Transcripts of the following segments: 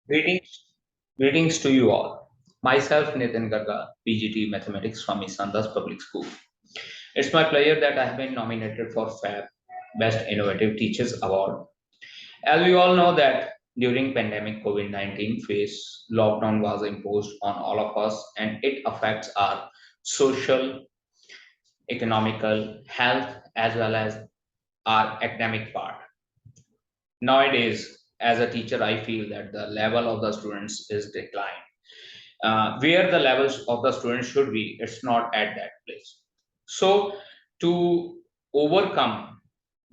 Greetings, greetings to you all. Myself, Nitin Garga, PGT Mathematics from Isandas Public School. It's my pleasure that I have been nominated for FAB Best Innovative Teachers Award. As we all know that during pandemic COVID-19 phase, lockdown was imposed on all of us and it affects our social, economical, health, as well as our academic part. Nowadays, as a teacher, I feel that the level of the students is declined. Where the levels of the students should be, it's not at that place. So to overcome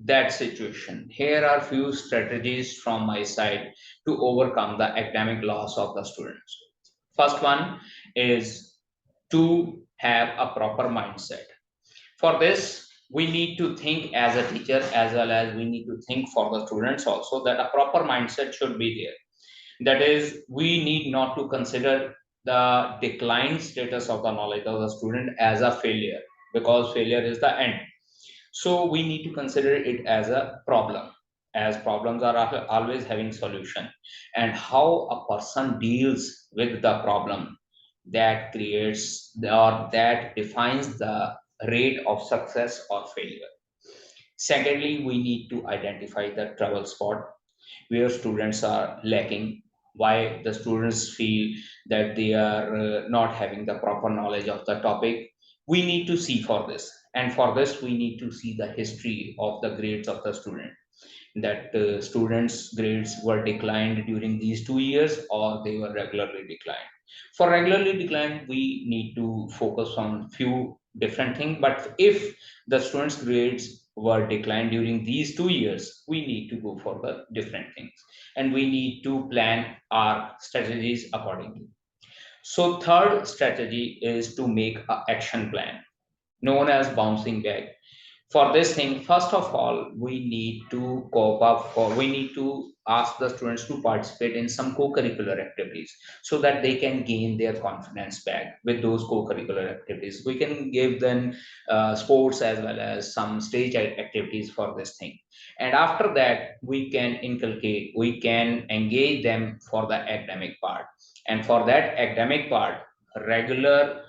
that situation, here are few strategies from my side to overcome the academic loss of the students. First one is to have a proper mindset. For this, we need to think as a teacher, as well as we need to think for the students also, that a proper mindset should be there. That is, we need not to consider the declined status of the knowledge of the student as a failure, because failure is the end. So we need to consider it as a problem, as problems are always having solution. And how a person deals with the problem, that creates or that defines the rate of success or failure. Secondly, we need to identify the trouble spot where students are lacking, why the students feel that they are not having the proper knowledge of the topic. We need to see for this, and for this we need to see the history of the grades of the student, that students grades were declined during these 2 years or they were regularly declined. For regularly declined, we need to focus on few different things, but if the students grades were declined during these 2 years, we need to go for the different things, and we need to plan our strategies accordingly. So third strategy is to make an action plan known as bouncing back. For this thing, first of all, we need to cope up for, we need to ask the students to participate in some co-curricular activities so that they can gain their confidence back with those co-curricular activities. We can give them sports as well as some stage activities for this thing. And after that, we can inculcate, we can engage them for the academic part. And for that academic part, regular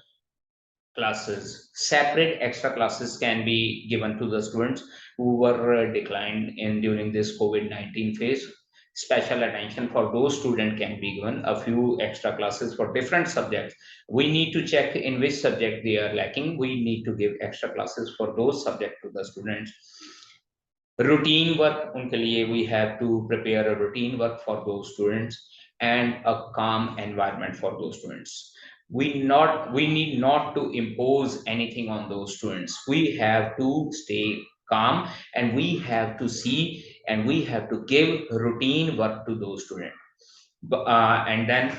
classes, separate extra classes can be given to the students who were declined in during this COVID-19 phase. Special attention for those students can be given, a few extra classes for different subjects. We need to check in which subject they are lacking. We need to give extra classes for those subjects to the students. Routine work, unke liye we have to prepare a routine work for those students and a calm environment for those students. We need not to impose anything on those students. We have to stay calm, and we have to see, and we have to give routine work to those students. And then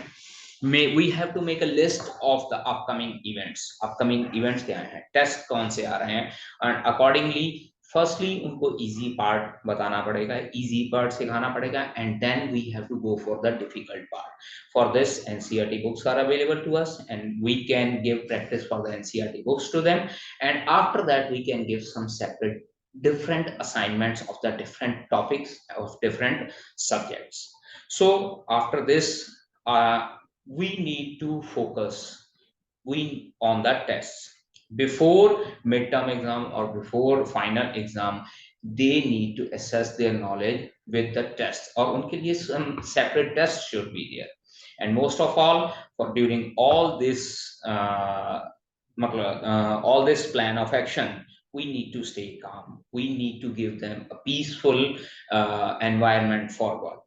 we have to make a list of the upcoming events क्या हैं, test कौन से आ रहे हैं, and accordingly firstly उनको easy part बताना पड़ेगा, easy part सिखाना पड़ेगा, and then we have to go for the difficult part. For this, NCERT books are available to us, and we can give practice for the NCERT books to them, and after that we can give some separate different assignments of the different topics of different subjects. So after this, we need to focus we on the tests before midterm exam or before final exam. They need to assess their knowledge with the tests, or unke liye some separate tests should be there. And most of all, for during all this plan of action, we need to stay calm. We need to give them a peaceful environment for work.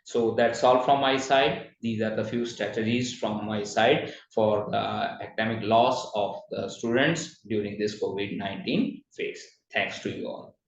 So that's all from my side. These are the few strategies from my side for the academic loss of the students during this COVID-19 phase. Thanks to you all.